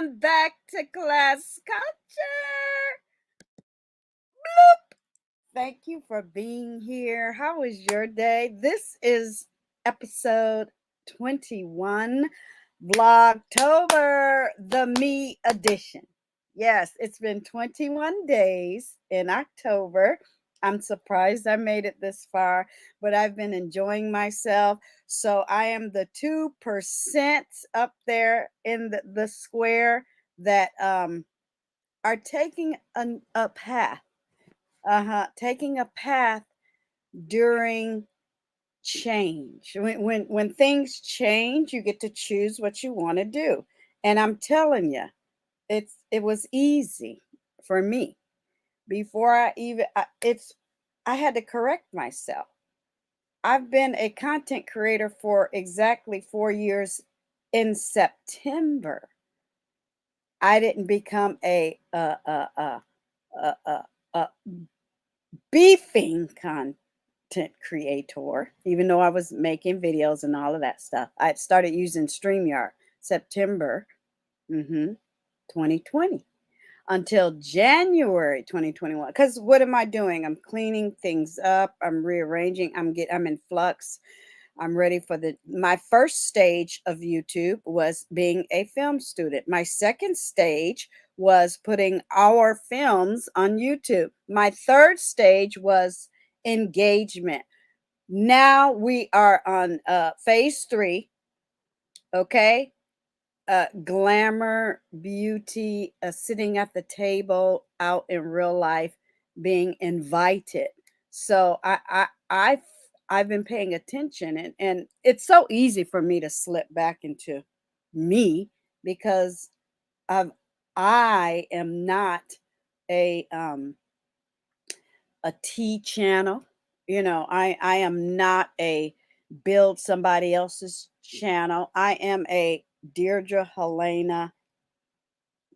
and back to class culture. Thank you for being here. How was your day? This is episode 21, Vlogtober, the me edition. Yes, it's been 21 days in October. I'm surprised I made it this far, but I've been enjoying myself. So I am the 2% up there in the square that are taking a path. Taking a path during change. When things change, you get to choose what you want to do. And I'm telling you, it was easy for me. Before I had to correct myself. I've been a content creator for exactly 4 years in September. I didn't become a beefing content creator, even though I was making videos and all of that stuff. I started using StreamYard September 2020 until January 2021. Because what am I doing? I'm cleaning things up. I'm rearranging. I'm in flux. I'm ready for my first stage of YouTube was being a film student. My second stage was putting our films on YouTube. My third stage was engagement. Now we are on phase 3. Okay. Glamour, beauty, sitting at the table out in real life, being invited. So I've been paying attention, and it's so easy for me to slip back into me because I am not a tea channel. I am not a build somebody else's channel. I am a Deirdre Helena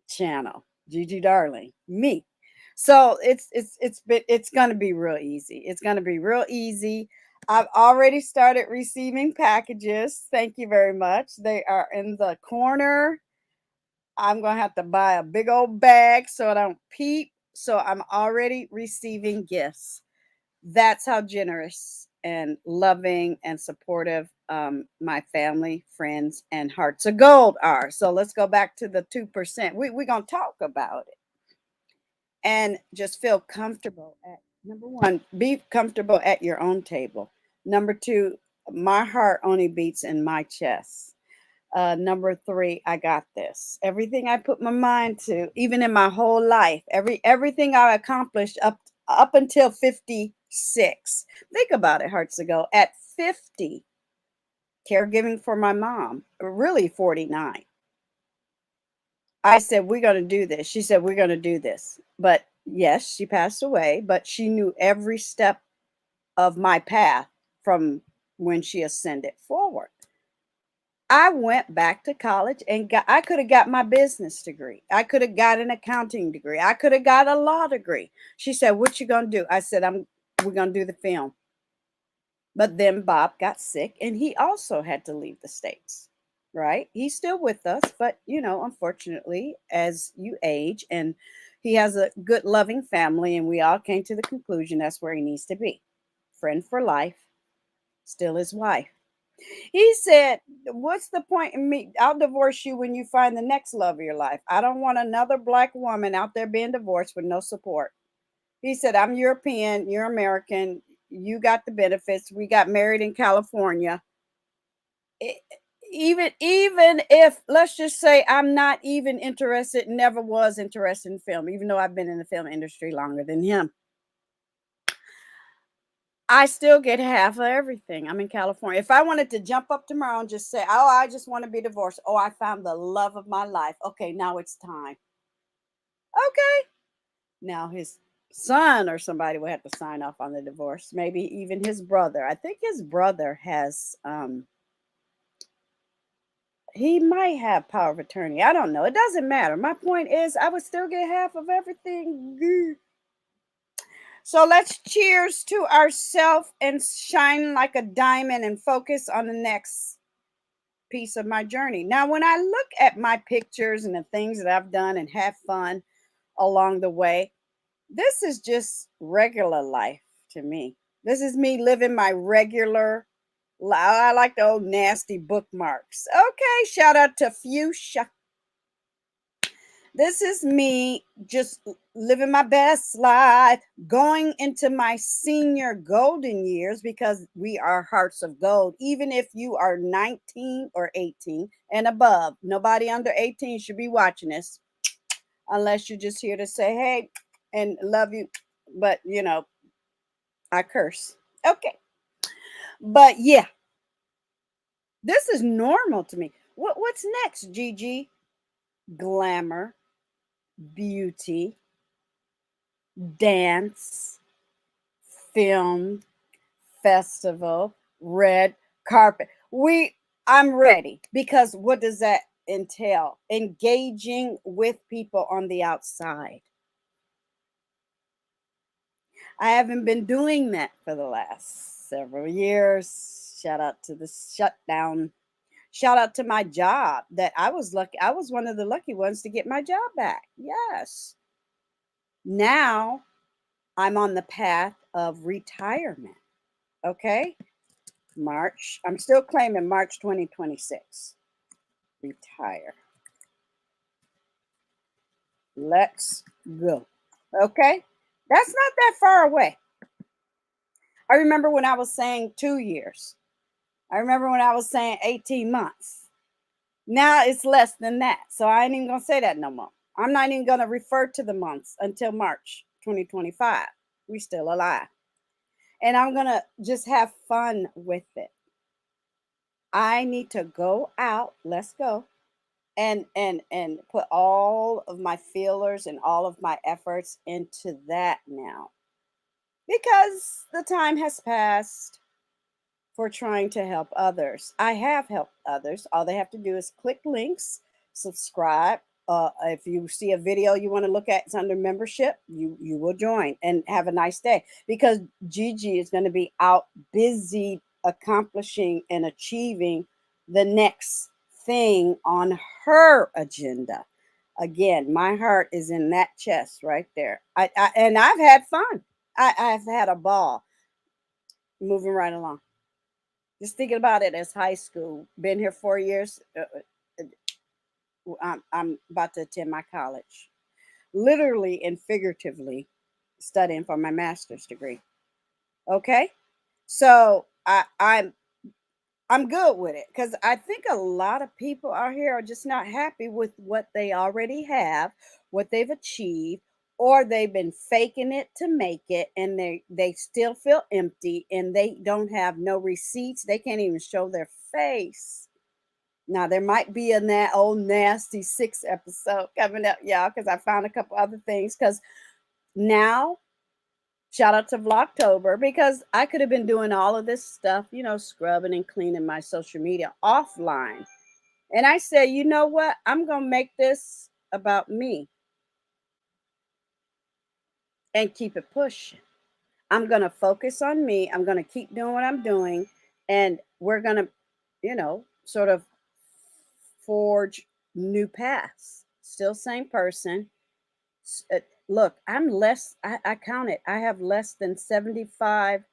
channel. Gigi Darling, me. So it's gonna be real easy. It's gonna be real easy. I've already started receiving packages. Thank you very much. They are in the corner. I'm gonna have to buy a big old bag so I don't peep. So I'm already receiving gifts. That's how generous and loving and supportive my family, friends, and hearts of gold are. So let's go back to the 2%. We're going to talk about it and just feel comfortable at number one, be comfortable at your own table. Number two, my heart only beats in my chest. Number 3, I got this. Everything I put my mind to, even in my whole life, everything I accomplished up until 56. Think about it, hearts ago. At 50, caregiving for my mom, really 49. I said, we're going to do this. She said, we're going to do this. But yes, she passed away, but she knew every step of my path from when she ascended forward. I went back to college and I could have got my business degree. I could have got an accounting degree. I could have got a law degree. She said, what you going to do? I said, we're going to do the film. But then Bob got sick and he also had to leave the States, right? He's still with us, but unfortunately, as you age, and he has a good, loving family, and we all came to the conclusion that's where he needs to be. Friend for life, still his wife. He said, what's the point in me? I'll divorce you when you find the next love of your life. I don't want another Black woman out there being divorced with no support. He said, I'm European, you're American, you got the benefits. We got married in California. Even if, let's just say, I'm not even interested, never was interested in film, even though I've been in the film industry longer than him. I still get half of everything. I'm in California. If I wanted to jump up tomorrow and just say, oh, I just want to be divorced. Oh, I found the love of my life. Okay, now it's time. Okay. Now his son or somebody will have to sign off on the divorce. Maybe even his brother. I think his brother has, he might have power of attorney. I don't know. It doesn't matter. My point is, I would still get half of everything. So let's cheers to ourselves and shine like a diamond and focus on the next piece of my journey. Now, when I look at my pictures and the things that I've done and have fun along the way, this is just regular life to me. This is me living my regular life. I like the old nasty bookmarks. Okay, shout out to Fuchsia. This is me just living my best life, going into my senior golden years, because we are hearts of gold. Even if you are 19 or 18 and above, nobody under 18 should be watching this unless you're just here to say, hey, and love you. But, you know, I curse. Okay. But yeah, this is normal to me. What's next, Gigi? Glamour, beauty, dance, film, festival, red carpet. I'm ready, because what does that entail? Engaging with people on the outside. I haven't been doing that for the last several years. Shout out to the shutdown. Shout out to my job that I was lucky. I was one of the lucky ones to get my job back. Yes. Now I'm on the path of retirement. Okay. March. I'm still claiming March 2026. Retire. Let's go. Okay. That's not that far away. I remember when I was saying 2 years. I remember when I was saying 18 months. Now it's less than that. So I ain't even going to say that no more. I'm not even going to refer to the months until March 2025. We still alive. And I'm going to just have fun with it. I need to go out. Let's go. And put all of my feelers and all of my efforts into that now, because the time has passed for trying to help others. I have helped others. All they have to do is click links, subscribe. If you see a video you want to look at, it's under membership, you will join and have a nice day, because Gigi is going to be out busy accomplishing and achieving the next thing on her agenda. Again, my heart is in that chest right there. And I've had fun. I've had a ball. Moving right along. Just thinking about it as high school. Been here 4 years. I'm about to attend my college, literally and figuratively, studying for my master's degree. Okay, so I'm good with it, because I think a lot of people out here are just not happy with what they already have, what they've achieved, or they've been faking it to make it, and they still feel empty, and they don't have no receipts. They can't even show their face. Now there might be a old nasty 6 episode coming up, y'all, because I found a couple other things. Because now, shout out to Vlogtober, because I could have been doing all of this stuff, you know, scrubbing and cleaning my social media offline. And I said, you know what? I'm going to make this about me and keep it pushing. I'm going to focus on me. I'm going to keep doing what I'm doing. And we're going to, you know, sort of forge new paths. Still same person. Look, I counted. I have less than 75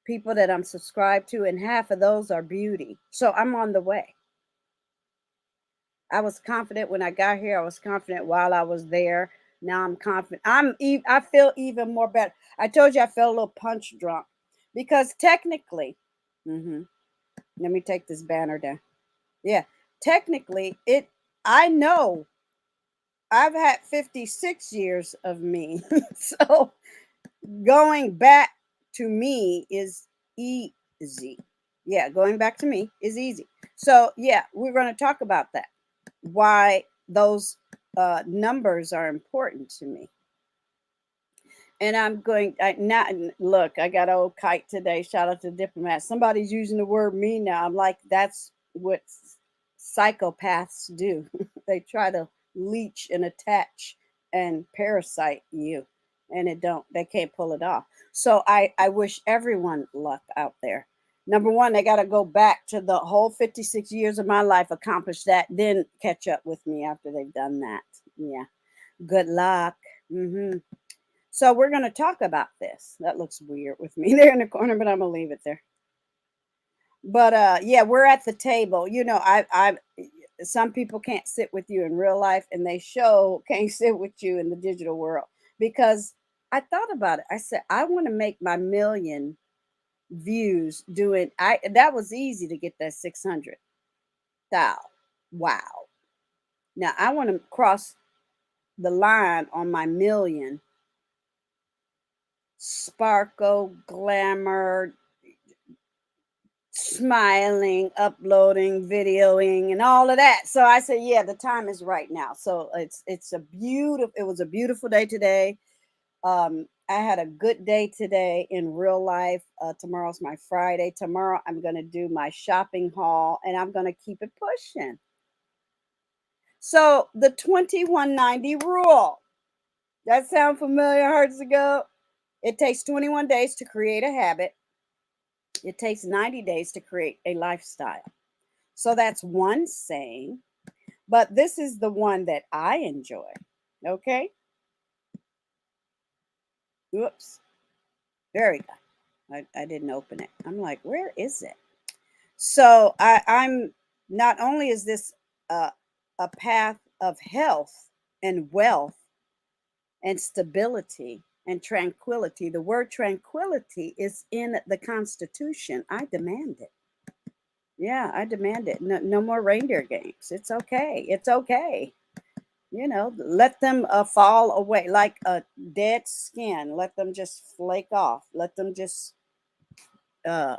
people that I'm subscribed to, and half of those are beauty. So I'm on the way. I was confident when I got here. I was confident while I was there. Now I'm confident. I feel even more better. I told you I felt a little punch drunk, because technically, let me take this banner down. Yeah, technically, I know I've had 56 years of me. So going back to me is easy. Yeah, going back to me is easy. So yeah, we're going to talk about that. Why those numbers are important to me. And I'm going, look, I got old kite today. Shout out to Diplomat. Somebody's using the word me now. I'm like, that's what psychopaths do. They try to leech and attach and parasite you, and they can't pull it off. So I wish everyone luck out there. Number one, they got to go back to the whole 56 years of my life, accomplish that, then catch up with me after they've done that. Yeah. Good luck. So we're going to talk about this. That looks weird with me there in the corner, but I'm going to leave it there. But yeah, we're at the table. You know, I some people can't sit with you in real life, and they can't sit with you in the digital world, because I thought about it. I said, I want to make my million views doing that was easy to get that 600. Wow. Now I want to cross the line on my million. Sparkle, glamour, smiling, uploading, videoing, and all of that. So I said, yeah, the time is right now. So it was a beautiful day today. I had a good day today in real life. Tomorrow's my Friday. Tomorrow I'm going to do my shopping haul, and I'm going to keep it pushing. So the 2190 rule. That sound familiar, HUGz ago? It takes 21 days to create a habit. It takes 90 days to create a lifestyle. So that's one saying, but this is the one that I enjoy. Okay. Oops. There we go. I didn't open it. I'm like, where is it? So I'm not only is this a path of health and wealth and stability and tranquility. The word tranquility is in the Constitution. I demand it. Yeah, I demand it. No, no more reindeer games. It's okay. It's okay. You know, let them fall away like a dead skin. Let them just flake off. Let them just uh,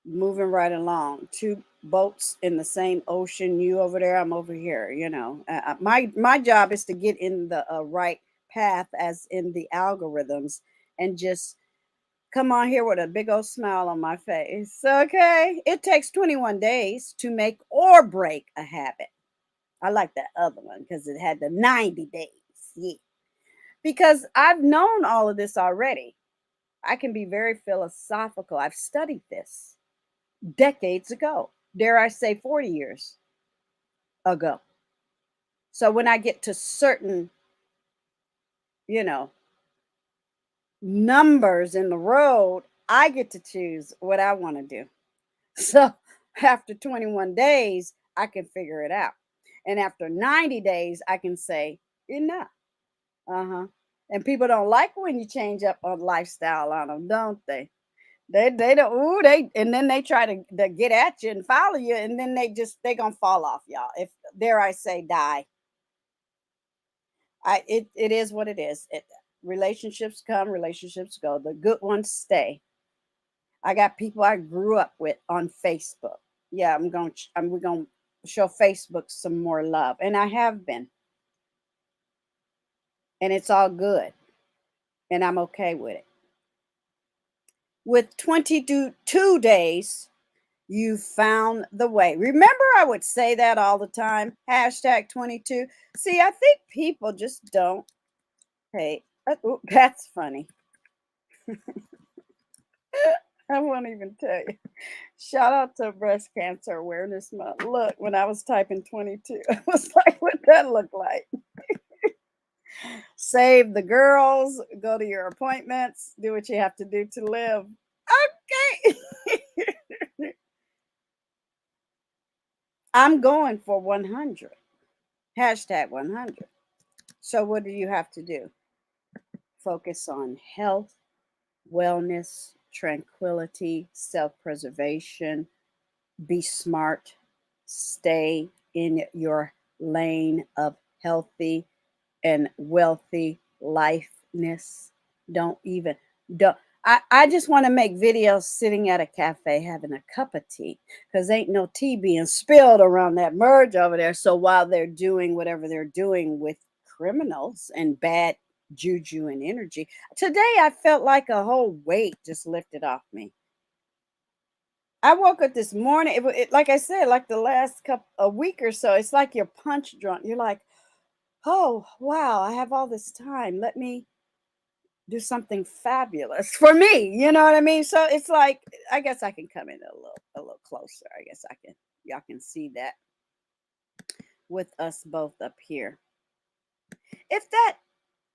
moving right along. Two boats in the same ocean. You over there, I'm over here. You know, my job is to get in the right path, as in the algorithms, and just come on here with a big old smile on my face. Okay, it takes 21 days to make or break a habit. I like that other one because it had the 90 days. Yeah, because I've known all of this already. I can be very philosophical. I've studied this decades ago, dare I say 40 years ago. So when I get to certain, you know, numbers in the road, I get to choose what I want to do. So after 21 days, I can figure it out. And after 90 days, I can say, enough. Uh-huh. And people don't like when you change up a lifestyle on them, don't they? They don't, ooh, and then they try to get at you and follow you, and then they gonna fall off, y'all. If dare I say die. It is what it is. Relationships come, relationships go. The good ones stay. I got people I grew up with on Facebook. Yeah, we're gonna show Facebook some more love, and I have been, and it's all good, and I'm okay with it. With 22 days, you found the way. Remember, I would say that all the time. Hashtag 22. See, I think people just don't pay. Oh, that's funny. I won't even tell you. Shout out to Breast Cancer Awareness Month. Look, when I was typing 22, I was like, what that look like? Save the girls, go to your appointments, do what you have to do to live. Okay. I'm going for 100. Hashtag 100. So, what do you have to do? Focus on health, wellness, tranquility, self preservation. Be smart. Stay in your lane of healthy and wealthy lifeness. Don't I just want to make videos sitting at a cafe having a cup of tea, because ain't no tea being spilled around that merge over there. So while they're doing whatever they're doing with criminals and bad juju and energy, today I felt like a whole weight just lifted off me. I woke up this morning. Like I said, like the last a week or so, it's like you're punch drunk. You're like, oh wow, I have all this time. Let me do something fabulous for me. You know what I mean? So it's like, I guess I can come in a little closer. I guess I can, y'all can see that with us both up here. If that,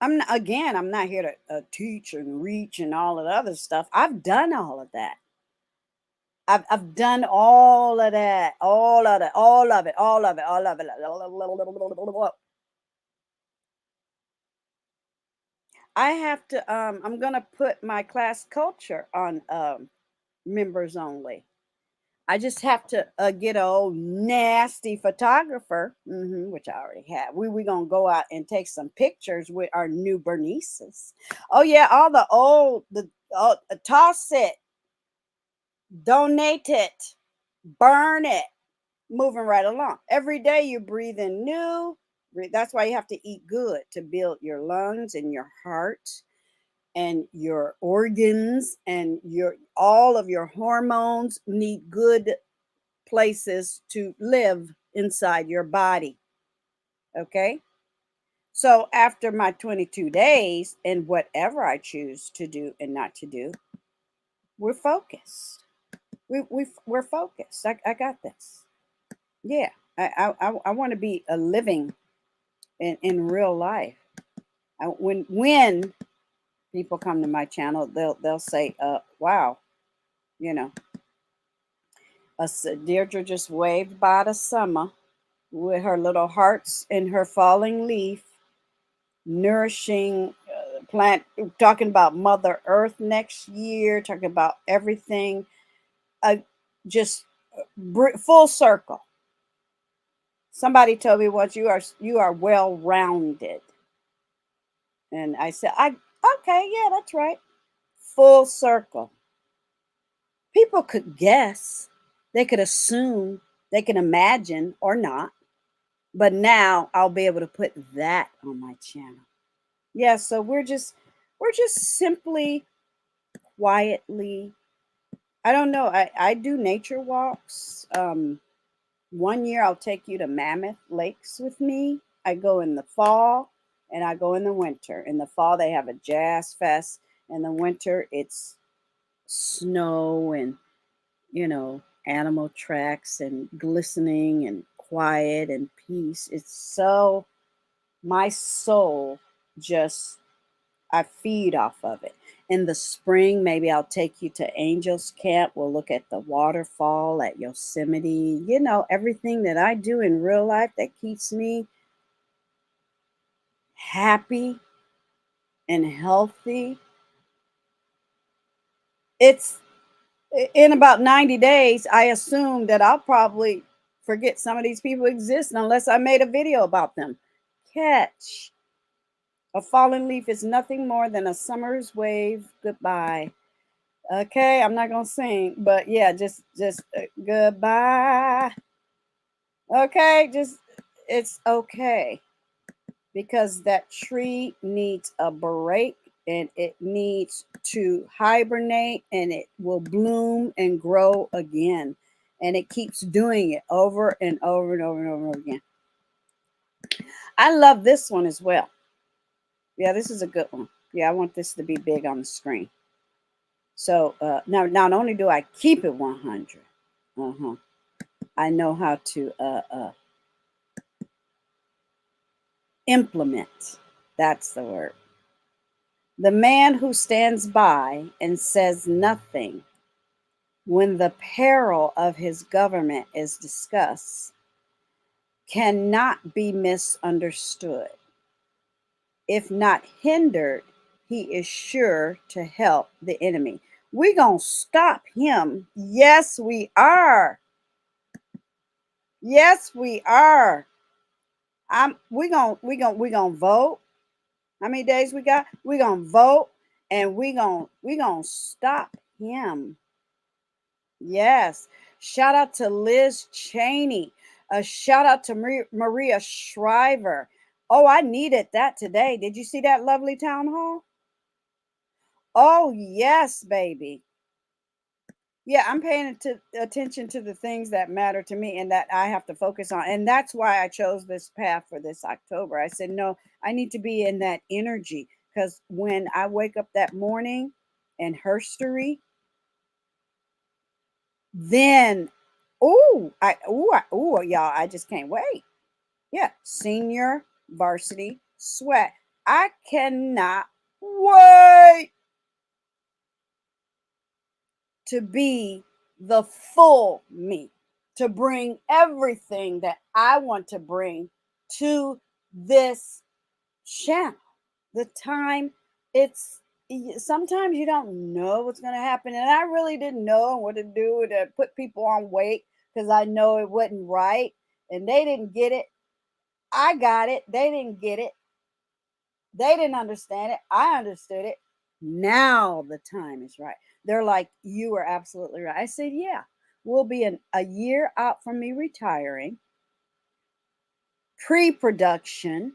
I'm not here to teach and reach and all of the other stuff. I've done all of that. I've done all of that, all of it, all of it, all of it, all of it. I have to I'm gonna put my class culture on members only. I just have to get a old nasty photographer, which I already have. We gonna go out and take some pictures with our new Bernices. Oh yeah, all the old toss it, donate it, burn it, moving right along. Every day you're breathing new. That's why you have to eat good to build your lungs and your heart and your organs and your all of your hormones need good places to live inside your body. Okay? So after my 22 days and whatever I choose to do and not to do, we're focused. We're focused. I got this. Yeah. I want to be a living in real life. When people come to my channel, they'll say, wow, you know, Deirdre just waved by the summer with her little hearts and her falling leaf, nourishing plant, talking about Mother Earth next year, talking about everything, just full circle. Somebody told me once, you are well rounded, and I said, okay, yeah, that's right, full circle. People could guess, they could assume, they can imagine or not, but now I'll be able to put that on my channel. Yeah, so we're just simply quietly, I don't know, I do nature walks. One year I'll take you to Mammoth Lakes with me. I go in the fall and I go in the winter. In the fall they have a jazz fest. In the winter it's snow and, you know, animal tracks and glistening and quiet and peace. It's so, my soul just, I feed off of it. In the spring, maybe I'll take you to Angels Camp. We'll look at the waterfall at Yosemite. You know, everything that I do in real life that keeps me happy and healthy. It's in about 90 days, I assume that I'll probably forget some of these people exist unless I made a video about them. Catch. A fallen leaf is nothing more than a summer's wave goodbye. Okay, I'm not gonna sing, but yeah, just goodbye. Okay, just it's okay because that tree needs a break and it needs to hibernate and it will bloom and grow again. And it keeps doing it over and over and over and over again. I love this one as well. Yeah, this is a good one. Yeah, I want this to be big on the screen. So now, not only do I keep it 100, I know how to implement. That's the word. The man who stands by and says nothing when the peril of his government is discussed cannot be misunderstood. If not hindered, he is sure to help the enemy. We're going to stop him. Yes, we are. Yes, we are. We gonna vote. How many days we got? We're gonna vote and we gonna stop him. Yes. Shout out to Liz Cheney. A shout out to Maria Shriver. Oh, I needed that today. Did you see that lovely town hall? Oh, yes, baby. Yeah, I'm paying attention to the things that matter to me and that I have to focus on. And that's why I chose this path for this October. I said, no, I need to be in that energy Because when I wake up that morning and herstory, then y'all, I just can't wait. Yeah, senior varsity sweat. I cannot wait to be the full me, to bring everything that I want to bring to this channel. The time it's sometimes you don't know what's going to happen, and I really didn't know what to do to put people on weight because I know it wasn't right, and they didn't get it. I got it. They didn't get it. They didn't understand it. I understood it. Now the time is right. They're like, you are absolutely right. I said, yeah, we'll be a year out from me retiring. Pre-production,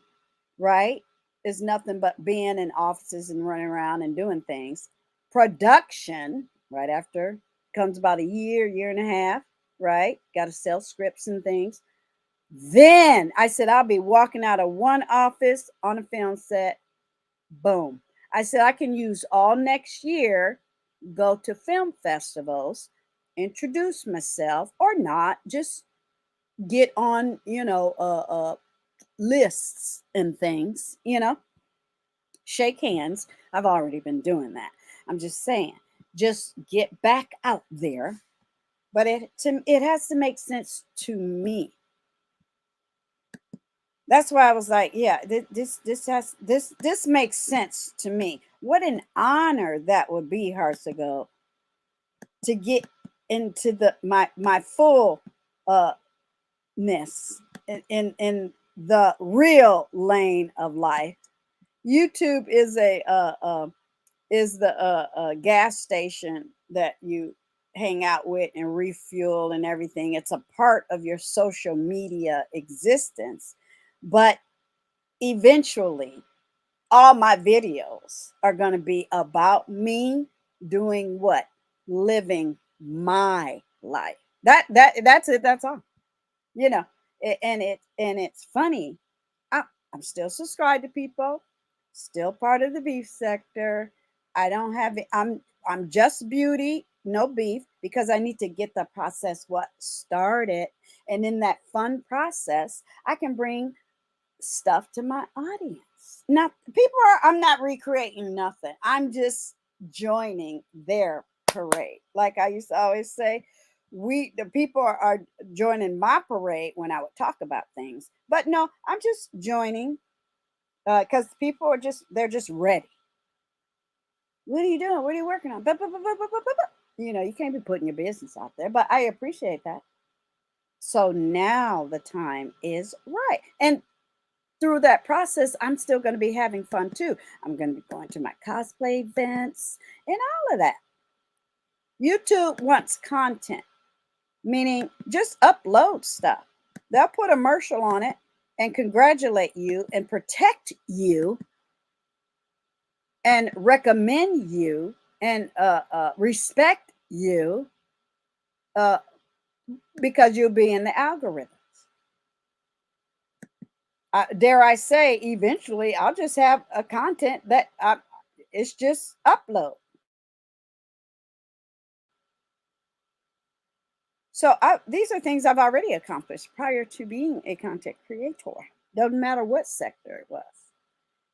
right, is nothing but being in offices and running around and doing things. Production, right after, comes about a year and a half, right? Got to sell scripts and things. Then I said, I'll be walking out of one office on a film set. Boom. I said, I can use all next year, go to film festivals, introduce myself or not, just get on, lists and things, shake hands. I've already been doing that. I'm just saying, just get back out there. But it has to make sense to me. That's why I was like, yeah, this makes sense to me. What an honor that would be, HUGz, to get into my full ness in the real lane of life. YouTube is the gas station that you hang out with and refuel and everything. It's a part of your social media existence. But eventually, all my videos are going to be about me doing what? Living my life. That's it. That's all. You know, and it's funny. I'm still subscribed to people, still part of the beef sector. I don't have it. I'm just beauty, no beef, because I need to get the process what started. And in that fun process, I can bring stuff to my audience. Not people are, I'm not recreating nothing. I'm just joining their parade. Like I used to always say, the people are joining my parade when I would talk about things. But no, I'm just joining because people are they're just ready. What are you doing? What are you working on? You can't be putting your business out there, but I appreciate that. So now the time is right. And through that process, I'm still going to be having fun too. I'm going to be going to my cosplay events and all of that. YouTube wants content, meaning just upload stuff. They'll put a commercial on it and congratulate you and protect you and recommend you and respect you because you'll be in the algorithm. Dare I say, eventually I'll just have a content that it's just upload. So these are things I've already accomplished prior to being a content creator. Doesn't matter what sector it was.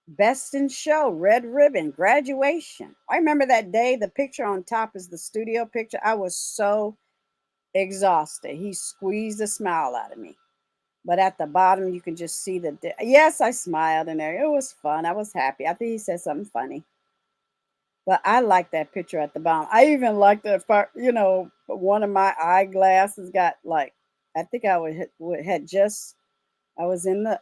Best in show, red ribbon, graduation. I remember that day, the picture on top is the studio picture. I was so exhausted. He squeezed a smile out of me. But at the bottom, you can just see yes, I smiled in there. It was fun. I was happy. I think he said something funny. But I like that picture at the bottom. I even like the part, one of my eyeglasses got like, I think I I was in the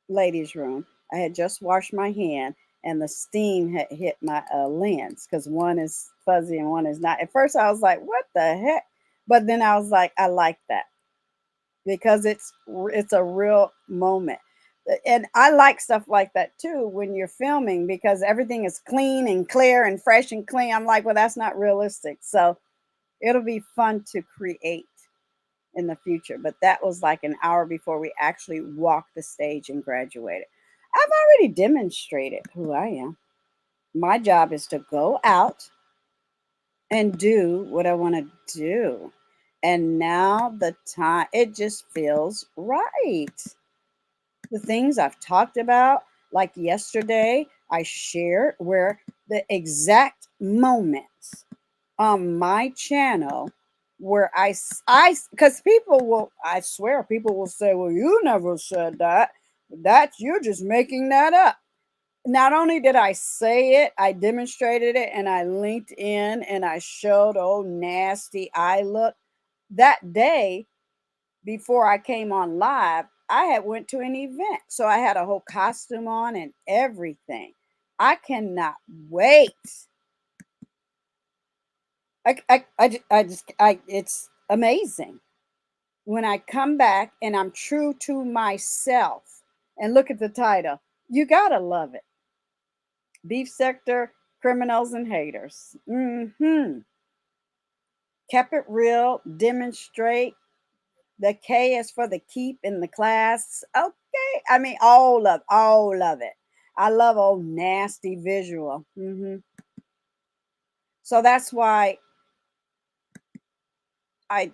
ladies' room. I had just washed my hand and the steam had hit my lens because one is fuzzy and one is not. At first I was like, what the heck? But then I was like, I like that because it's a real moment. And I like stuff like that too when you're filming because everything is clean and clear and fresh and clean. I'm like, well, that's not realistic. So it'll be fun to create in the future. But that was like an hour before we actually walked the stage and graduated. I've already demonstrated who I am. My job is to go out and do what I want to do. And now the time, it just feels right. The things I've talked about, like yesterday, I shared where the exact moments on my channel where because people will, I swear, people will say, well, you never said that. You're just making that up. Not only did I say it, I demonstrated it and I linked in and I showed, oh, nasty eye look. That day before I came on live, I had went to an event. So I had a whole costume on and everything. I cannot wait. It's amazing when I come back and I'm true to myself. And look at the title. You gotta love it. Beef sector, criminals and haters. Kept it real, demonstrate. The K is for the keep in the class. Okay. I mean, all of it. I love old nasty visual. So that's why I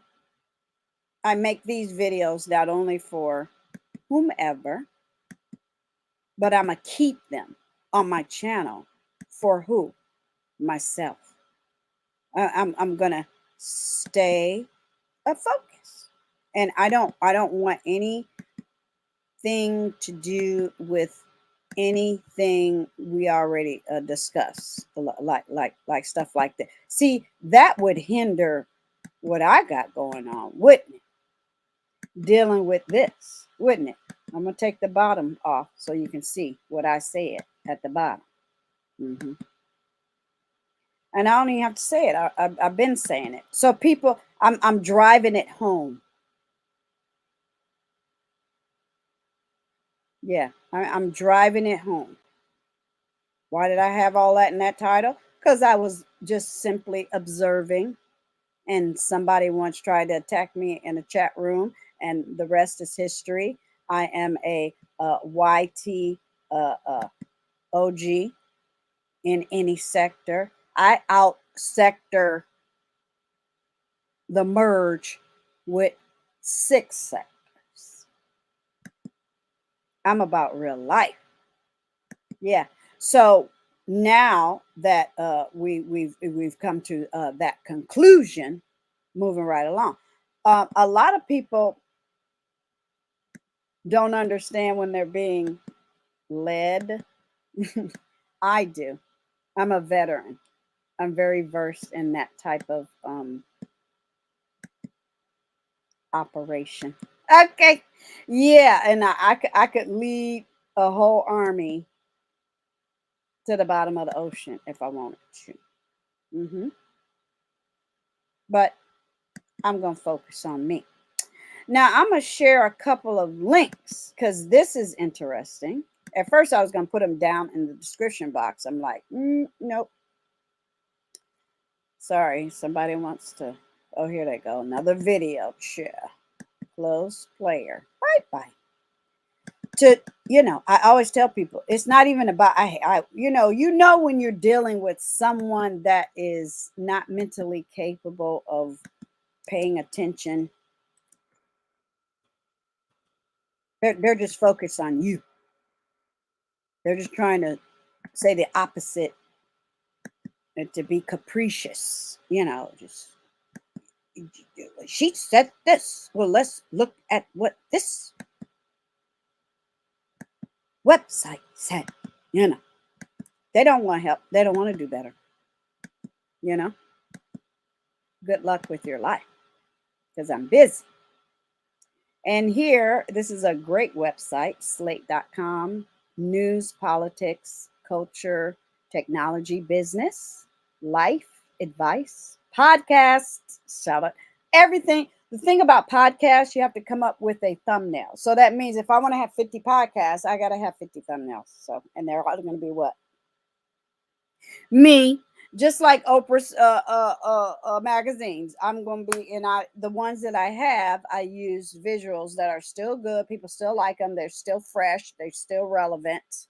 I make these videos not only for whomever, but I'm gonna keep them on my channel for who? Myself. I'm gonna stay a focus, and I don't want anything to do with anything we already discussed, like stuff like that. See, that would hinder what I got going on, wouldn't it? Dealing with this, wouldn't it? I'm gonna take the bottom off so you can see what I said at the bottom. And I don't even have to say it. I've been saying it. So people, I'm driving it home. Yeah, I'm driving it home. Why did I have all that in that title? Because I was just simply observing, and somebody once tried to attack me in a chat room, and the rest is history. I am a YT OG in any sector. I out sector the merge with 6 sectors. I'm about real life. Yeah. So now that we've come to that conclusion, moving right along, a lot of people don't understand when they're being led. I do. I'm a veteran. I'm very versed in that type of operation. Okay. Yeah, and I could lead a whole army to the bottom of the ocean if I wanted to. But I'm going to focus on me. Now, I'm going to share a couple of links because this is interesting. At first, I was going to put them down in the description box. I'm like, nope. Sorry, somebody wants to. Oh, here they go. Another video. Share. Close player. Bye-bye. I always tell people it's not even about when you're dealing with someone that is not mentally capable of paying attention. They're just focused on you. They're just trying to say the opposite and to be capricious, just she said this. Well, let's look at what this website said. They don't want to help. They don't want to do better. Good luck with your life because I'm busy. And here, this is a great website, slate.com, news, politics, culture, technology, business, life, advice, podcasts, shout out, everything. The thing about podcasts, you have to come up with a thumbnail. So that means if I want to have 50 podcasts, I got to have 50 thumbnails. So, and they're all going to be what? Me Just like Oprah's magazines. I'm going to be, and the ones that I have, I use visuals that are still good. People still like them. They're still fresh. They're still relevant.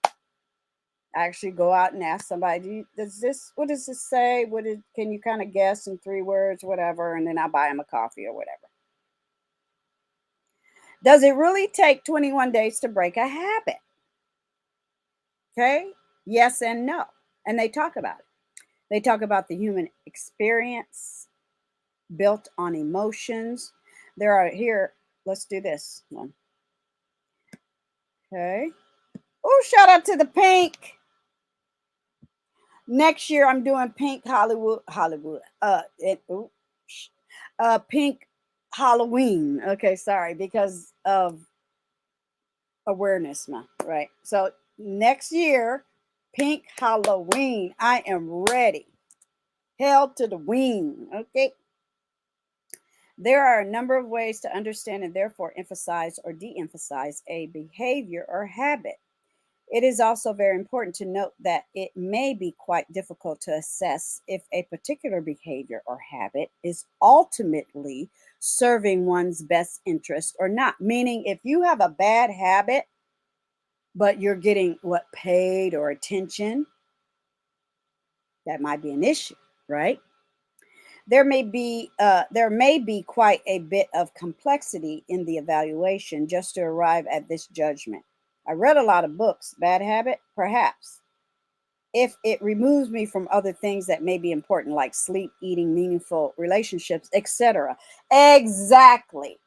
I actually go out and ask somebody, what does this say? Can you kind of guess in 3 words, whatever? And then I buy them a coffee or whatever. Does it really take 21 days to break a habit? Okay. Yes and no. And they talk about it. They talk about the human experience built on emotions. There are here, let's do this one. Okay. Oh, shout out to the pink. Next year I'm doing pink pink Halloween. Okay, sorry, because of awareness month, right? So next year, pink Halloween. I am ready. Hell to the wing. Okay. There are a number of ways to understand and therefore emphasize or de-emphasize a behavior or habit. It is also very important to note that it may be quite difficult to assess if a particular behavior or habit is ultimately serving one's best interest or not. Meaning, if you have a bad habit, but you're getting paid or attention, that might be an issue, right? There may be quite a bit of complexity in the evaluation just to arrive at this judgment. I read a lot of books. Bad habit, perhaps. If it removes me from other things that may be important, like sleep, eating, meaningful relationships, etc. Exactly.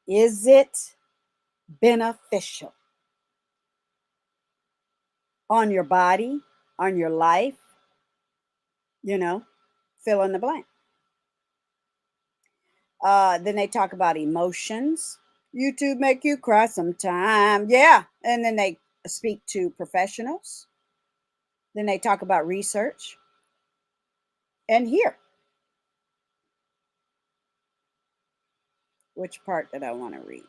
Is it beneficial on your body, on your life? Fill in the blank. Then they talk about emotions. YouTube make you cry sometime. Yeah. And then they speak to professionals. Then they talk about research. And here, which part did I want to read?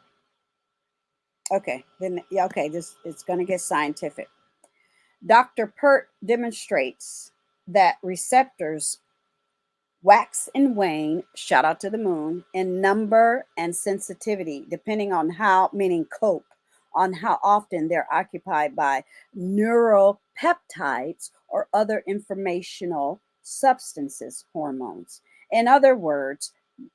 Okay. Then, yeah, okay. It's going to get scientific. Dr. Pert demonstrates that receptors wax and wane, shout out to the moon, in number and sensitivity, depending on how, meaning cope, on how often they're occupied by neuropeptides or other informational substances, hormones. In other words,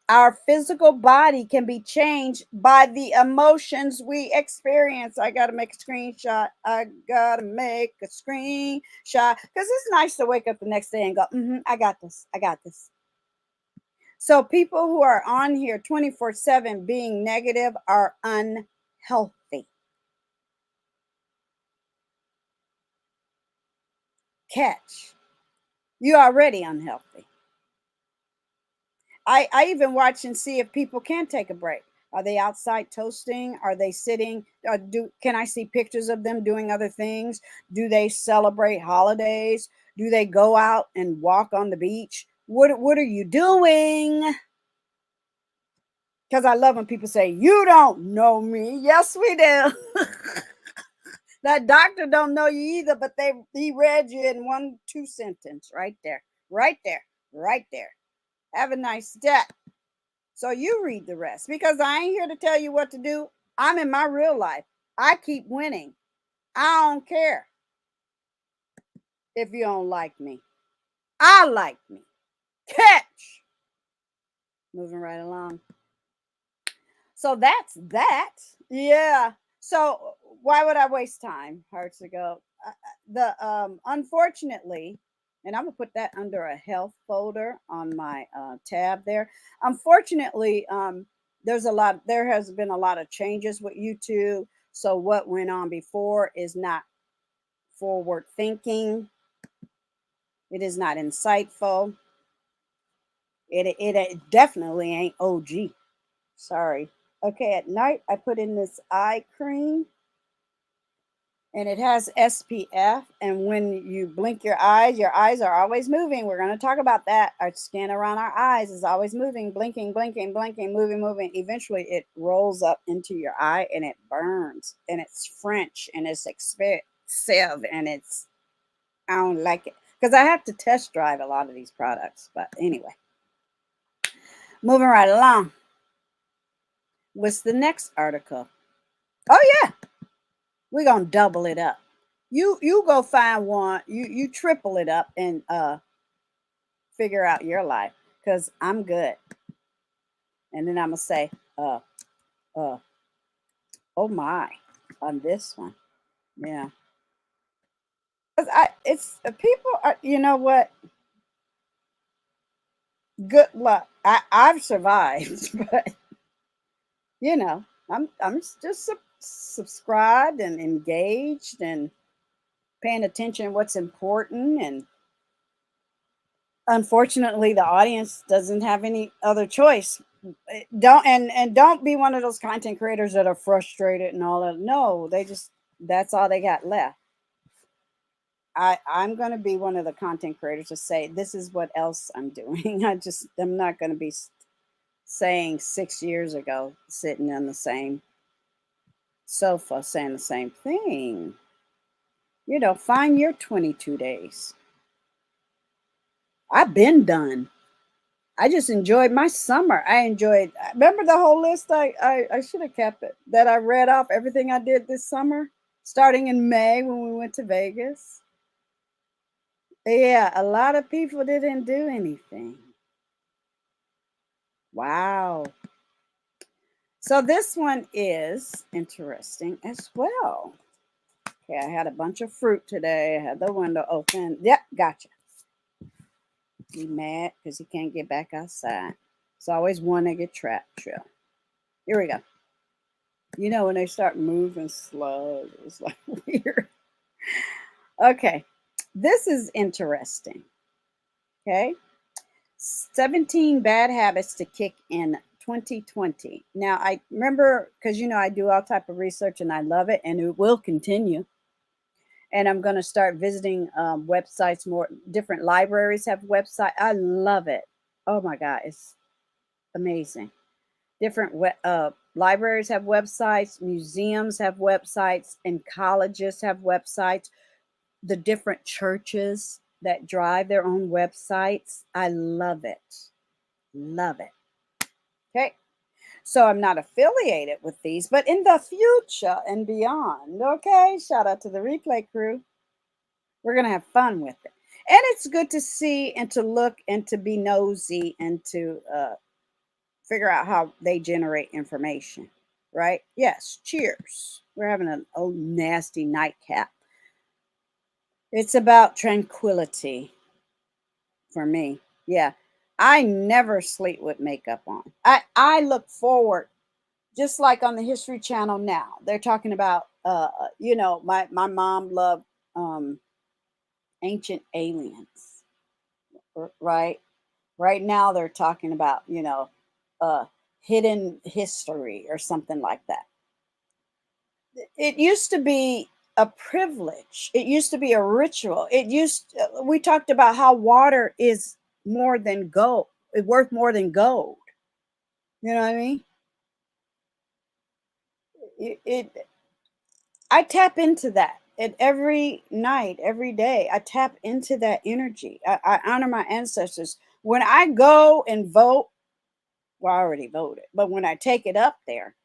our physical body can be changed by the emotions we experience. I got to make a screenshot. Because it's nice to wake up the next day and go, I got this. I got this. So people who are on here 24/7 being negative are unhealthy. Catch. You're already unhealthy. I even watch and see if people can take a break. Are they outside toasting? Are they sitting? Can I see pictures of them doing other things? Do they celebrate holidays? Do they go out and walk on the beach? What are you doing? Because I love when people say, you don't know me. Yes, we do. That doctor don't know you either, but he read you in 1-2 sentence right there, right there, right there. Have a nice day. So you read the rest, because I ain't here to tell you what to do. I'm in my real life. I keep winning. I don't care if you don't like me. I like me. Catch. Moving right along. So that's that. Yeah. So why would I waste time? Hard to go. Unfortunately, and I'm gonna put that under a health folder on my tab there. Unfortunately, there has been a lot of changes with YouTube. So what went on before is not forward thinking. It is not insightful. It definitely ain't OG. Sorry. Okay, at night I put in this eye cream, and it has SPF. And when you blink your eyes are always moving. We're going to talk about that. Our skin around our eyes is always moving, blinking, blinking, blinking, moving. Eventually, it rolls up into your eye and it burns. And it's French and it's expensive and I don't like it because I have to test drive a lot of these products. But anyway, moving right along. What's the next article? Oh yeah, we're gonna double it up. You go find one. You triple it up and figure out your life, because I'm good. And then I'm gonna say, uh, oh my, on this one, yeah. 'Cause it's people are, you know what? Good luck. I've survived, but you know, I'm just subscribed and engaged and paying attention to what's important. And unfortunately, the audience doesn't have any other choice. Don't and don't be one of those content creators that are frustrated and all that. No, they just, that's all they got left. I'm going to be one of the content creators to say this is what else I'm doing. I'm not going to be saying 6 years ago sitting on the same sofa saying the same thing. You know, find your 22 days. I've been done. I just enjoyed my summer. Remember the whole list? I should have kept it, that I read off everything I did this summer, starting in May when we went to Vegas. Yeah, a lot of people didn't do anything. Wow. So this one is interesting as well. Okay, I had a bunch of fruit today. I had the window open. Yep, gotcha. He mad because he can't get back outside. It's always one that get trapped. Sure. Here we go. You know, when they start moving slow, it's like weird. Okay, this is interesting. Okay, 17 bad habits to kick in 2020. Now, I remember, because you know I do all type of research and I love it, and it will continue. And I'm going to start visiting websites more. Different libraries have website. I love it. Oh my God, it's amazing. Different libraries have websites, museums have websites, and colleges have websites. The different churches that drive their own websites. I love it. Love it. Okay. So I'm not affiliated with these, but in the future and beyond, okay, shout out to the replay crew. We're going to have fun with it. And it's good to see and to look and to be nosy and to figure out how they generate information, right? Yes, cheers. We're having an old nasty nightcap. It's about tranquility for me. Yeah. I never sleep with makeup on. I look forward, just like on the History Channel now. They're talking about you know, my mom loved ancient aliens, right? Right now they're talking about, you know, hidden history or something like that. It used to be a privilege. It used to be a ritual. We talked about how water is more than gold. It's worth more than gold. You know what I mean? It I tap into that. And every night, every day, I tap into that energy. I honor my ancestors. When I go and vote, well, I already voted, but when I take it up there,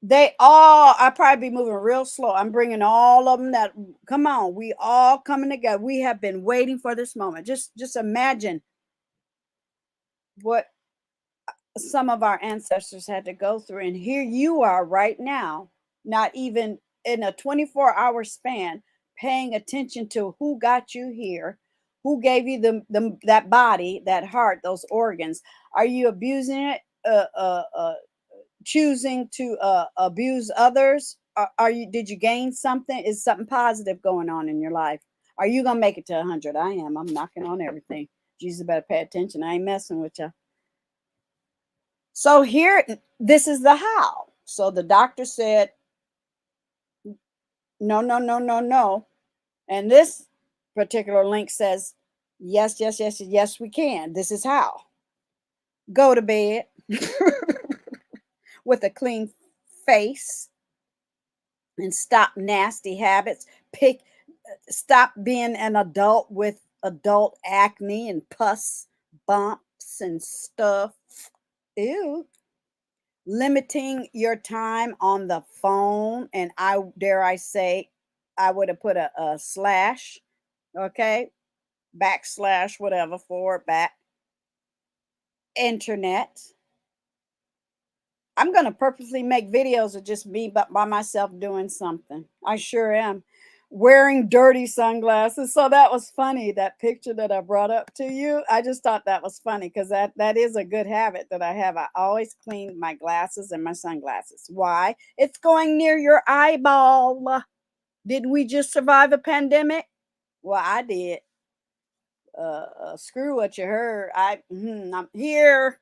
I probably be moving real slow. I'm bringing all of them that, come on, we all coming together. We have been waiting for this moment. Just imagine what some of our ancestors had to go through. And here you are right now, not even in a 24-hour span, paying attention to who got you here, who gave you that body, that heart, those organs. Are you abusing it? Choosing to abuse others? Did you gain something? Is something positive going on in your life? Are you gonna make it to 100? I am. I'm knocking on everything. Jesus better pay attention. I ain't messing with you. So here, this is the how. So the doctor said, no, no, no, no, no. And this particular link says, yes, yes, yes, yes, we can. This is how. Go to bed with a clean face and stop nasty habits. Stop being an adult with adult acne and pus bumps and stuff. Ew. Limiting your time on the phone, and I dare I say, I would have put a slash, okay, backslash, whatever, forward back, internet. I'm going to purposely make videos of just me by myself doing something. I sure am. Wearing dirty sunglasses. So that was funny, that picture that I brought up to you. I just thought that was funny because that is a good habit that I have. I always clean my glasses and my sunglasses. Why? It's going near your eyeball. Did we just survive a pandemic? Well, I did. Screw what you heard. I'm here.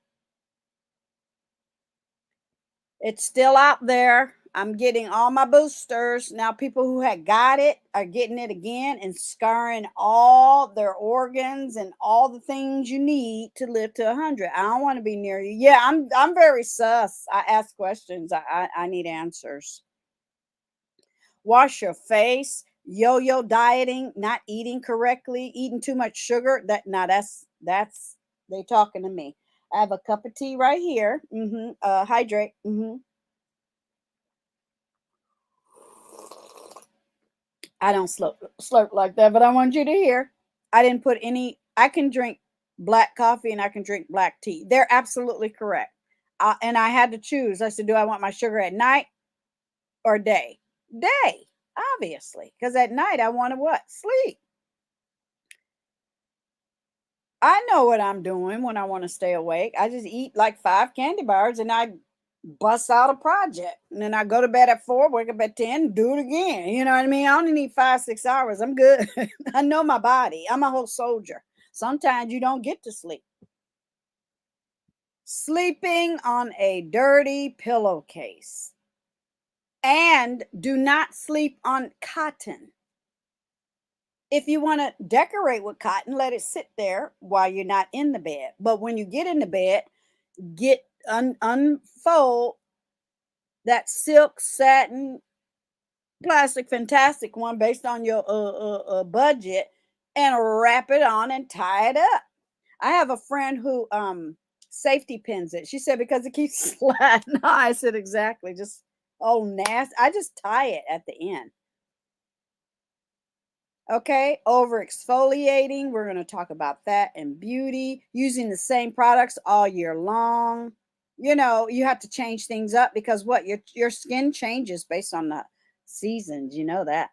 It's still out there. I'm getting all my boosters. Now people who had got it are getting it again and scarring all their organs and all the things you need to live to 100. I don't want to be near you. Yeah, I'm very sus. I ask questions. I need answers. Wash your face. Yo-yo dieting, not eating correctly, eating too much sugar. That's they talking to me. I have a cup of tea right here. Hydrate. I don't slurp like that, but I want you to hear. I didn't put any. I can drink black coffee and I can drink black tea. They're absolutely correct. And I had to choose. I said, do I want my sugar at night or day? Day, obviously, because at night I want to what? Sleep. I know what I'm doing when I want to stay awake. I just eat like 5 candy bars and I bust out a project. And then I go to bed at 4, wake up at 10, do it again. You know what I mean? I only need 5-6 hours. I'm good. I know my body. I'm a whole soldier. Sometimes you don't get to sleep. Sleeping on a dirty pillowcase. And do not sleep on cotton. If you want to decorate with cotton, let it sit there while you're not in the bed. But when you get in the bed, unfold that silk, satin, plastic, fantastic one based on your budget, and wrap it on and tie it up. I have a friend who safety pins it. She said because it keeps sliding. I said exactly. Just nasty. I just tie it at the end. Okay, over exfoliating. We're going to talk about that and beauty. Using the same products all year long. You know, you have to change things up because what your skin changes based on the seasons. You know that.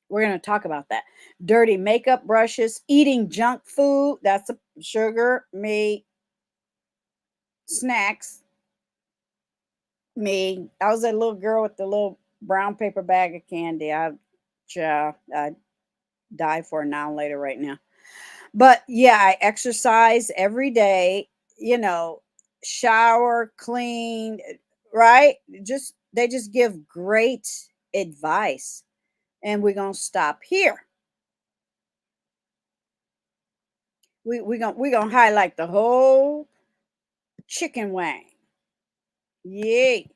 We're going to talk about that. Dirty makeup brushes, eating junk food. That's a sugar, me, snacks. Me. I was that little girl with the little brown paper bag of candy. I die for now later right now. But yeah, I exercise every day, you know, shower, clean, right? Just they just give great advice. And we're gonna stop here. We're gonna highlight the whole chicken wing. Yay.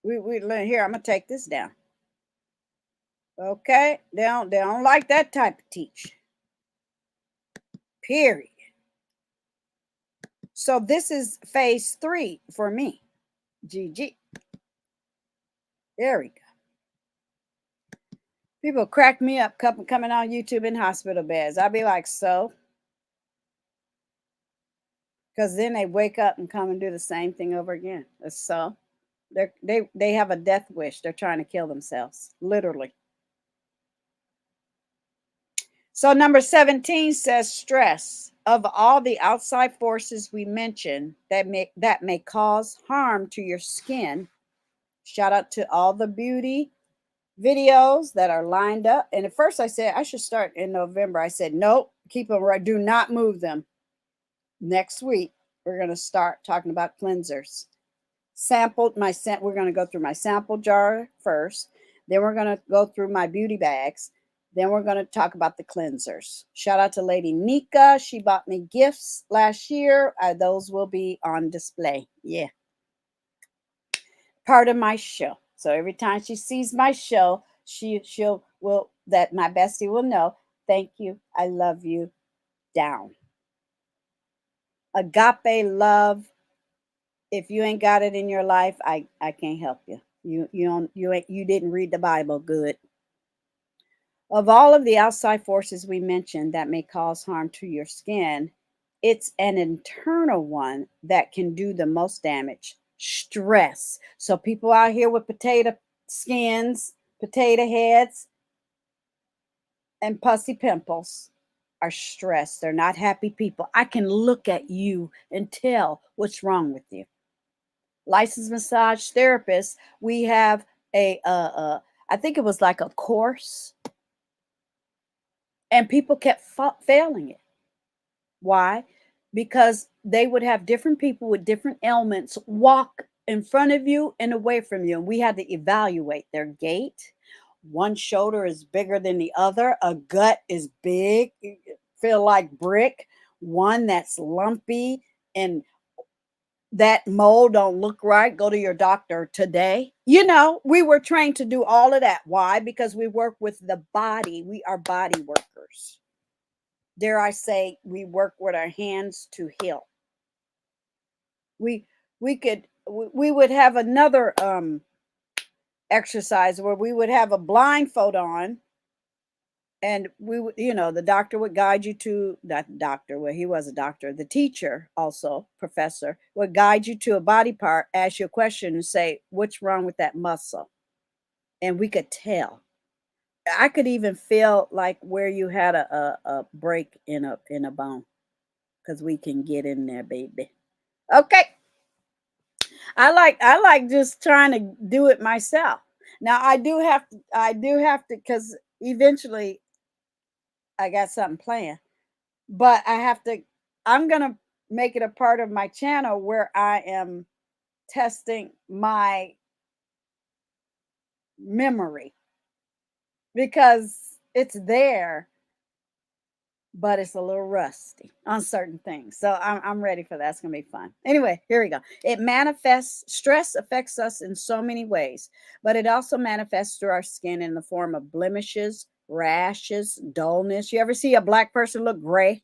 We here, I'm gonna take this down. Okay. They don't like that type of teach. Period. So this is phase 3 for me. GG. There we go. People crack me up coming on YouTube in hospital beds. I'd be like, so? Because then they wake up and come and do the same thing over again. So they have a death wish. They're trying to kill themselves, literally. So number 17 says stress. Of all the outside forces we mentioned that may cause harm to your skin, shout out to all the beauty videos that are lined up. And at first I said I should start in November. I said, nope, keep them right. Do not move them. Next week, we're going to start talking about cleansers. We're going to go through my sample jar first. Then we're going to go through my beauty bags. Then we're going to talk about the cleansers. Shout out to Lady Nika. She bought me gifts last year. Those will be on display. Yeah. Part of my show. So every time she sees my show, that my bestie will know. thank you, I love you, down. Agape love, if you ain't got it in your life, I can't help you. You didn't read the Bible good. Of all of the outside forces we mentioned that may cause harm to your skin, it's an internal one that can do the most damage. Stress. So people out here with potato skins, potato heads, and pussy pimples are stressed. They're not happy people. I can look at you and tell what's wrong with you. Licensed massage therapist, we have I think it was like a course, and people kept failing it. Why? Because they would have different people with different ailments walk in front of you and away from you, and we had to evaluate their gait. One shoulder is bigger than the other, a gut is big, feel like brick, one that's lumpy, and that mole don't look right, go to your doctor today. We were trained to do all of that. Why? Because we work with the body. We are body workers. Dare I say, we work with our hands to heal. We would have another exercise where we would have a blindfold on, and we would, the doctor would guide you to that doctor. Well, he was a doctor. The teacher, also professor, would guide you to a body part, ask you a question, and say, "What's wrong with that muscle?" And we could tell. I could even feel like where you had a break in a bone, because we can get in there, baby. Okay. I like just trying to do it myself. Now I do have to because eventually I got something planned. But I'm gonna make it a part of my channel where I am testing my memory, because it's there, but it's a little rusty on certain things. So I'm ready for that. It's gonna be fun. Anyway, here we go. It manifests, stress affects us in so many ways, but it also manifests through our skin in the form of blemishes, rashes, dullness. You ever see a black person look gray?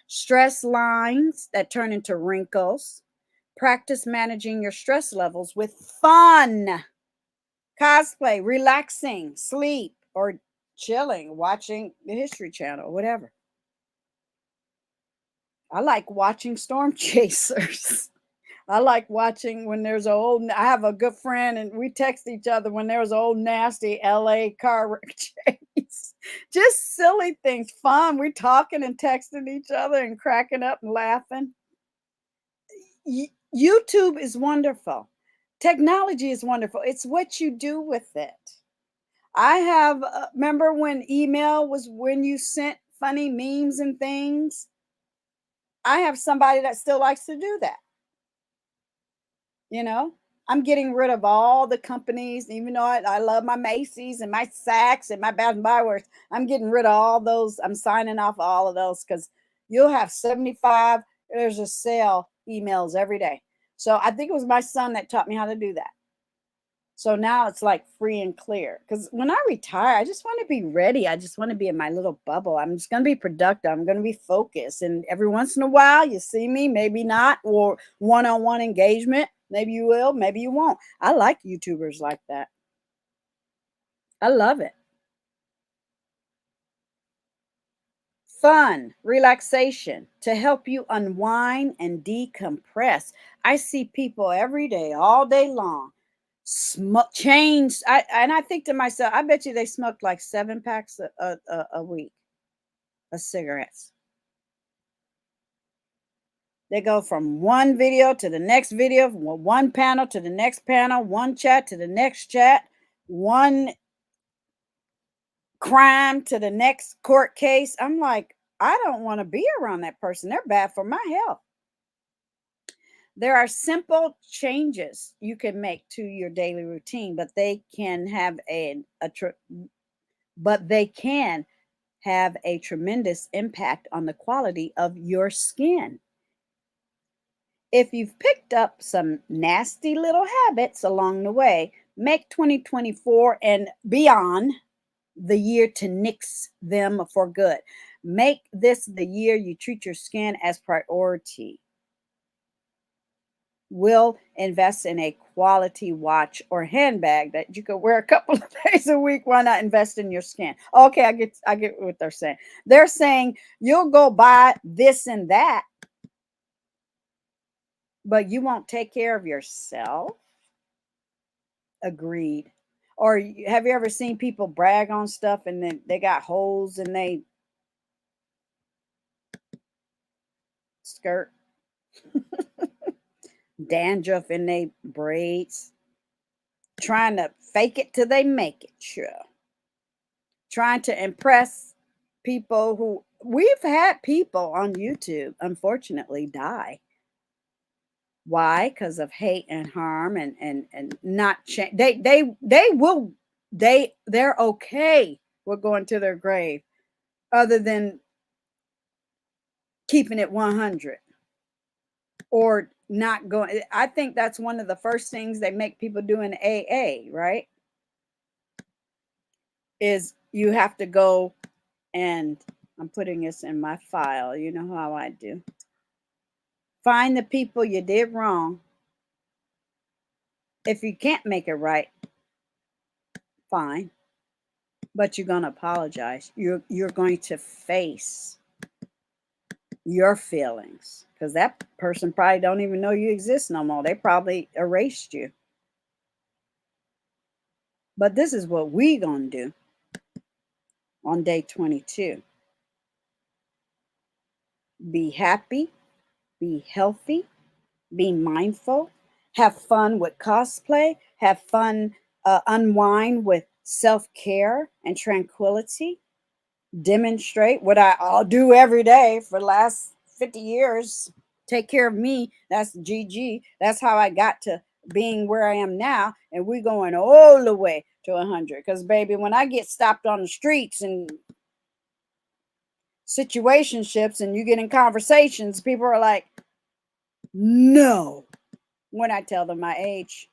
Stress lines that turn into wrinkles. Practice managing your stress levels with fun, cosplay, relaxing, sleep, or chilling, watching the History Channel, whatever. I like watching storm chasers. I like watching when there's I have a good friend and we text each other when there's old nasty LA car chase. Just silly things, fun. We're talking and texting each other and cracking up and laughing. YouTube is wonderful. Technology is wonderful. It's what you do with it. I have, remember when email was when you sent funny memes and things? I have somebody that still likes to do that. You know, I'm getting rid of all the companies, even though I love my Macy's and my Saks and my Bath and Body Works. I'm getting rid of all those. I'm signing off all of those because you'll have 75, there's a sale emails every day. So I think it was my son that taught me how to do that. So now it's like free and clear. Because when I retire, I just want to be ready. I just want to be in my little bubble. I'm just going to be productive. I'm going to be focused. And every once in a while, you see me, maybe not, or one-on-one engagement. Maybe you will, maybe you won't. I like YouTubers like that. I love it. Fun, relaxation to help you unwind and decompress. I see people every day, all day long, smoke chains. And I think to myself, I bet you they smoked like 7 packs a week of cigarettes. They go from one video to the next video, from one panel to the next panel, one chat to the next chat, one crime to the next court case. I'm like, I don't want to be around that person. They're bad for my health. There are simple changes you can make to your daily routine, but they can have a tremendous impact on the quality of your skin. If you've picked up some nasty little habits along the way, make 2024 and beyond the year to nix them for good. Make this the year you treat your skin as priority. Will invest in a quality watch or handbag that you could wear a couple of days a week. Why not invest in your skin? Okay, I get what they're saying. They're saying you'll go buy this and that, but you won't take care of yourself. Agreed. Or have you ever seen people brag on stuff and then they got holes in they skirt, dandruff in they braids, trying to fake it till they make it, sure. Trying to impress people who we've had people on YouTube unfortunately die. Why? Because of hate and harm and not change. They will they're okay with going to their grave, other than keeping it 100 or not going. I think that's one of the first things they make people do in AA, right? Is you have to go, and I'm putting this in my file. You know how I do. Find the people you did wrong. If you can't make it right, fine. But you're going to apologize. You're going to face your feelings, because that person probably don't even know you exist no more. They probably erased you. But this is what we going to do on day 22. Be happy, be healthy, be mindful, have fun with cosplay, have fun, unwind with self-care and tranquility, demonstrate what I all do every day for the last 50 years. Take care of me. That's GG. That's how I got to being where I am now. And we're going all the way to 100. Because, baby, when I get stopped on the streets and situationships and you get in conversations, people are like, no, when I tell them my age.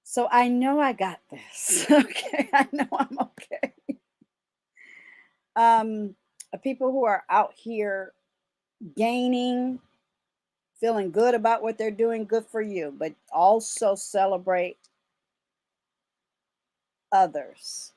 So I know I got this. Okay. I know I'm okay. People who are out here gaining, feeling good about what they're doing, good for you, but also celebrate others,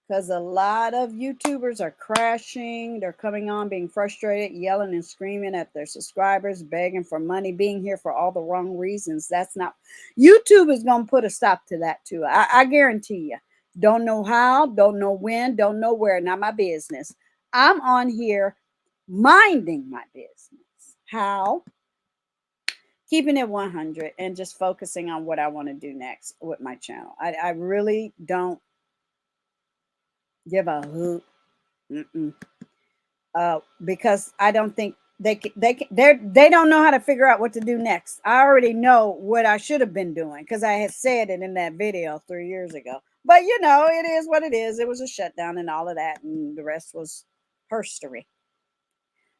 because a lot of YouTubers are crashing. They're coming on being frustrated, yelling and screaming at their subscribers, begging for money, being here for all the wrong reasons. That's not, YouTube is going to put a stop to that too. I guarantee you. Don't know how, don't know when, don't know where, not my business. I'm on here minding my business. How? Keeping it 100 and just focusing on what I want to do next with my channel. I really don't give a hoot. Because I don't think they don't know how to figure out what to do next. I already know what I should have been doing because I had said it in that video 3 years ago. But you know, it is what it is. It was a shutdown and all of that, and the rest was herstory.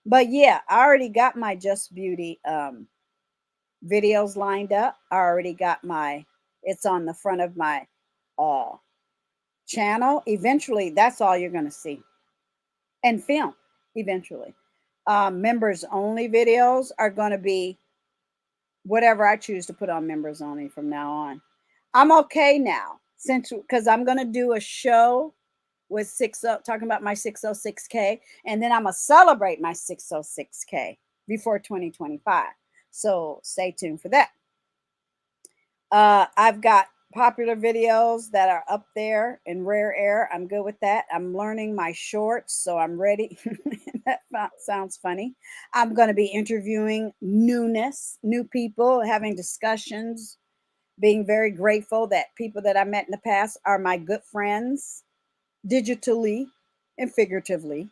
But yeah, I already got my Just Beauty videos lined up. I already got it's on the front of my channel. Eventually, that's all you're going to see. And film, eventually. Members only videos are going to be whatever I choose to put on members only from now on. I'm okay now, because I'm going to do a show with talking about my 606K, and then I'm going to celebrate my 606K before 2025. So stay tuned for that. I've got popular videos that are up there in rare air. I'm good with that. I'm learning my shorts, so I'm ready. That sounds funny. I'm going to be interviewing new people, having discussions, being very grateful that people that I met in the past are my good friends, digitally and figuratively.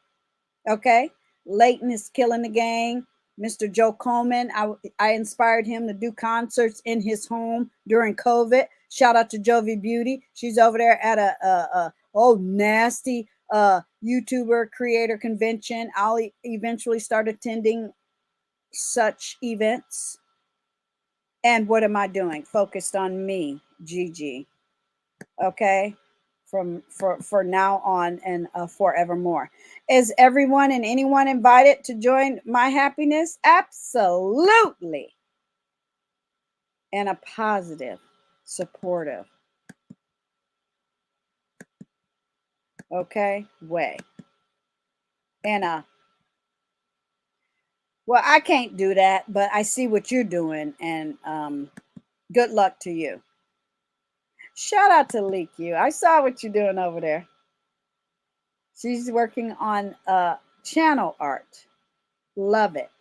Okay? Leighton is killing the game. Mr. Joe Coleman, I inspired him to do concerts in his home during COVID. Shout out to Jovi Beauty. She's over there at a nasty YouTuber creator convention. I'll eventually start attending such events. And what am I doing? Focused on me, Gigi. Okay? for now on and forevermore. Is everyone and anyone invited to join my happiness? Absolutely. In a positive, supportive, okay, way. And well, I can't do that, but I see what you're doing, and good luck to you. Shout out to LeakU. I saw what you're doing over there. She's working on channel art. Love it.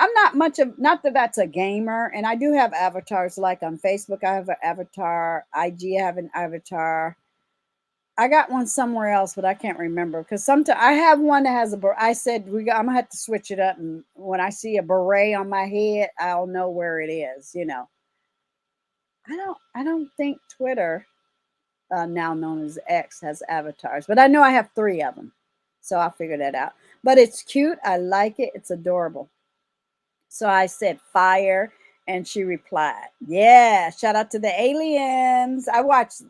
I'm not much of, not that that's a gamer, and I do have avatars. Like on Facebook, I have an avatar. IG, I have an avatar. I got one somewhere else, but I can't remember because sometimes I have one that has a. I said I'm gonna have to switch it up, and when I see a beret on my head, I'll know where it is. You know, I don't think Twitter, now known as X, has avatars, but I know I have 3 of them, so I'll figure that out. But it's cute. I like it. It's adorable. So I said fire, and she replied, "Yeah, shout out to the aliens." I watched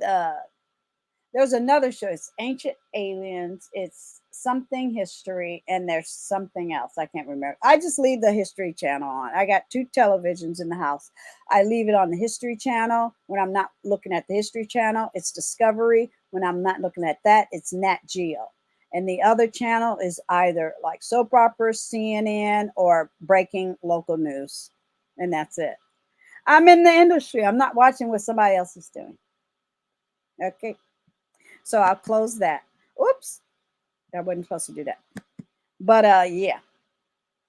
there's another show. It's Ancient Aliens. It's something history, and there's something else. I can't remember. I just leave the History Channel on. I got 2 televisions in the house. I leave it on the History Channel when I'm not looking at the History Channel. It's Discovery. When I'm not looking at that, it's Nat Geo. And the other channel is either like soap operas, CNN, or breaking local news. And that's it. I'm in the industry. I'm not watching what somebody else is doing. Okay. So I'll close that. Oops. I wasn't supposed to do that. But yeah.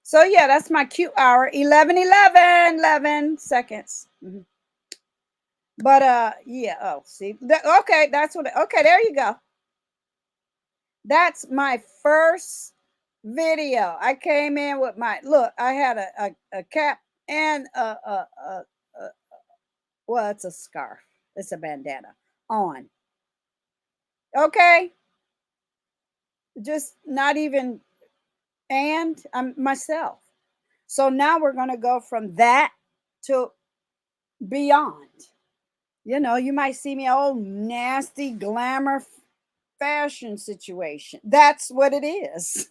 So yeah, that's my cute hour. 11 seconds. Mm-hmm. But yeah. Oh, see. Okay, that's what. Okay, there you go. That's my first video. I came in with my look. I had a cap and well, it's a scarf. It's a bandana on. Okay, just not even. And I'm myself. So now we're going to go from that to beyond. You know, you might see me old nasty glamour fashion situation. That's what it is.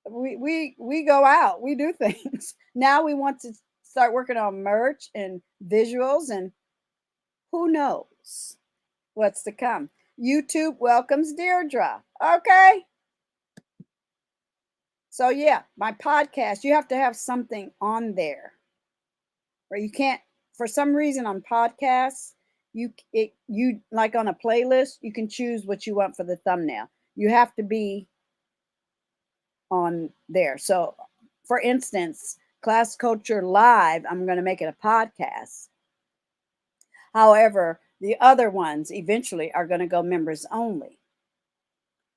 We go out, we do things. Now we want to start working on merch and visuals, and who knows what's to come. YouTube welcomes Deirdre. Okay. So yeah, my podcast, you have to have something on there. Or you can't, for some reason on podcasts, you like on a playlist, you can choose what you want for the thumbnail. You have to be on there. So for instance, Class Culture Live, I'm going to make it a podcast. However, the other ones eventually are going to go members only.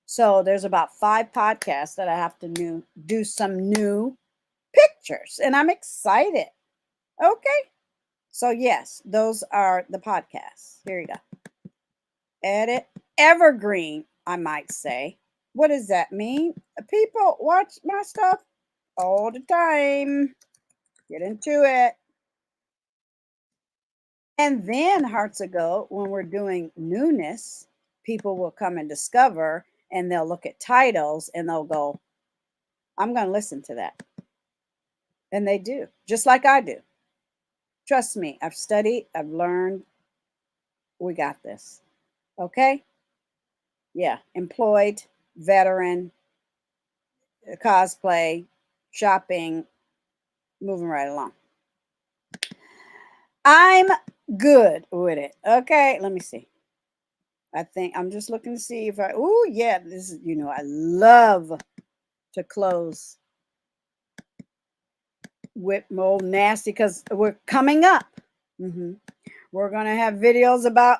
So there's about 5 podcasts that I have to do some new pictures, and I'm excited. Okay. So yes, those are the podcasts. Here you go. Edit evergreen, I might say. What does that mean? People watch my stuff all the time. Get into it. And then HUGz, when we're doing newness, people will come and discover, and they'll look at titles and they'll go, I'm going to listen to that. And they do, just like I do. Trust me, I've studied, I've learned. We got this. Okay? Yeah, employed, veteran, cosplay, shopping, moving right along. I'm good with it. Okay, let me see. I think I'm just looking to see if I, oh yeah, this is, you know, I love to close with old nasty because we're coming up. We're going to have videos about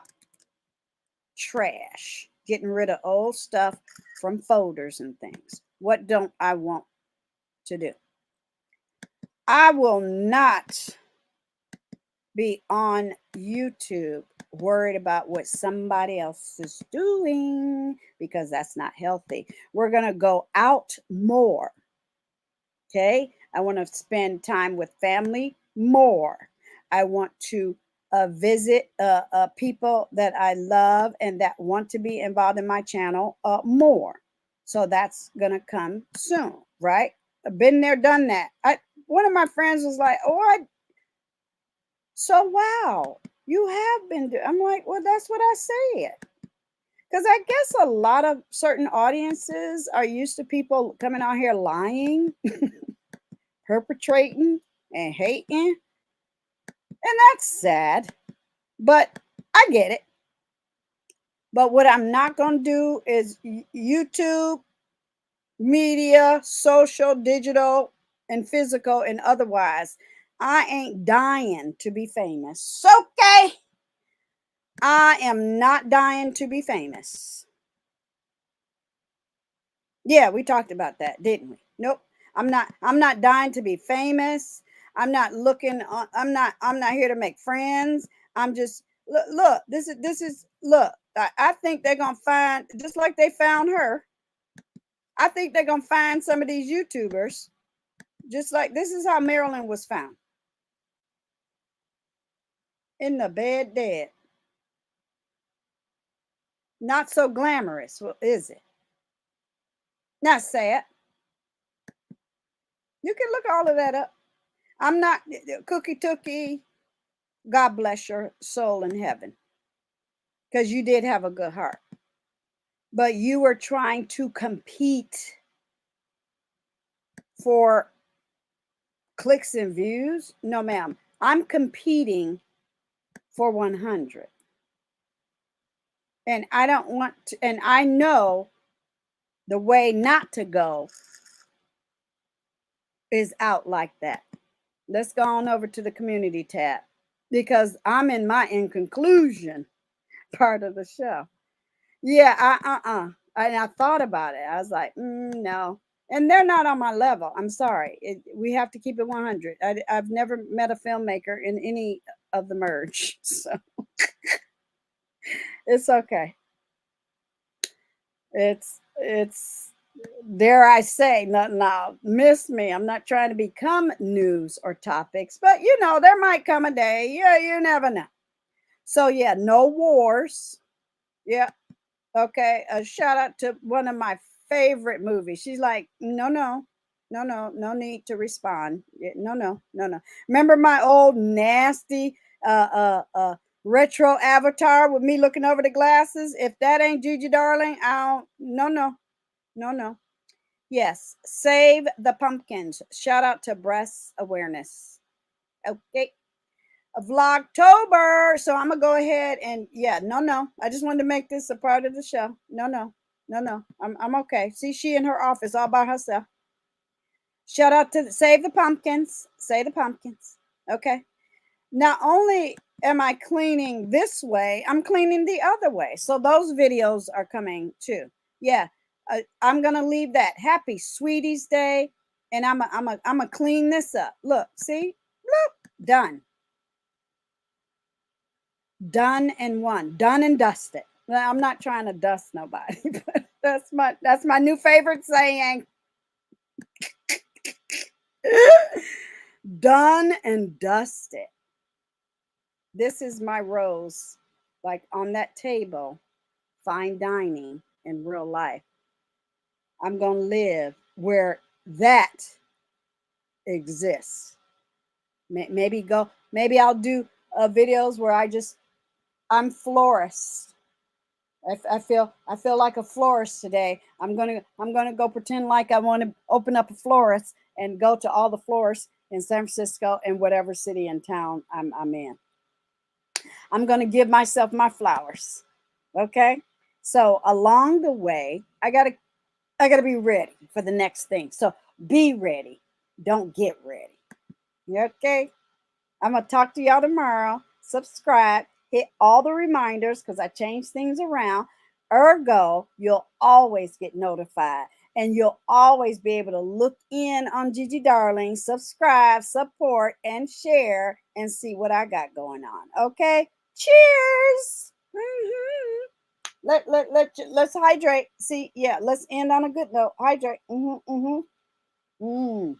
trash, getting rid of old stuff from folders and things. What don't I want to do? I will not be on YouTube worried about what somebody else is doing because that's not healthy. We're going to go out more. Okay. I want to spend time with family more. I want to visit people that I love and that want to be involved in my channel more. So that's going to come soon, right? I've been there, done that. One of my friends was like, oh, so wow, you have been doing. I'm like, well, that's what I said. Because I guess a lot of certain audiences are used to people coming out here lying, perpetrating, and hating. And that's sad. But I get it. But what I'm not going to do is YouTube, media, social, digital, and physical, and otherwise. I ain't dying to be famous. Okay. I am not dying to be famous. Yeah, we talked about that, didn't we? Nope. I'm not dying to be famous. I'm not looking I'm not here to make friends. I'm just look, this is look, I think they're going to find, just like they found her. I think they're going to find some of these YouTubers, just like this is how Marilyn was found. In the bed, dead. Not so glamorous, is it? Not sad. You can look all of that up. I'm not Cookie Tookie. God bless your soul in heaven, because you did have a good heart. But you were trying to compete for clicks and views. No, ma'am. I'm competing for 100. And I don't want to, and I know the way not to go is out like that. Let's go on over to the community tab, because I'm in my in conclusion part of the show. Yeah, and I thought about it. I was like, no. And they're not on my level. I'm sorry. We have to keep it 100. I've never met a filmmaker in any of the merge. So it's okay. It's dare I say, now miss me. I'm not trying to become news or topics, but you know, there might come a day. Yeah, you never know. So yeah, no wars. Yeah. Okay. A shout out to one of my favorite movies. She's like, no need to respond. No. Remember my old nasty retro avatar with me looking over the glasses? If that ain't Gigi Darling, I don't. No. Yes, save the pumpkins. Shout out to breast awareness. Okay. A Vlogtober. So I'm gonna go ahead and yeah, no. I just wanted to make this a part of the show. No. I'm okay. See, she in her office all by herself. Shout out to save the pumpkins. Save the pumpkins. Okay. Not only am I cleaning this way, I'm cleaning the other way. So those videos are coming too. Yeah. I'm gonna leave that. Happy Sweeties Day, and I'm a clean this up. Look, see, look, done. Done and one, done and dusted. Well, I'm not trying to dust nobody, but that's my new favorite saying. Done and dusted. This is my rose, like on that table, fine dining in real life. I'm gonna live where that exists. Maybe I'll do videos where I'm florist. I feel like a florist today. I'm gonna go pretend like I want to open up a florist and go to all the florists in San Francisco and whatever city and town I'm in. I'm gonna give myself my flowers. Okay. So along the way, I gotta be ready for the next thing. So be ready. Don't get ready. Okay. I'm going to talk to y'all tomorrow. Subscribe, hit all the reminders because I change things around. Ergo, you'll always get notified and you'll always be able to look in on Gigi Darling, subscribe, support, and share and see what I got going on. Okay. Cheers. Let's hydrate. See, yeah, let's end on a good note. Hydrate. Mm.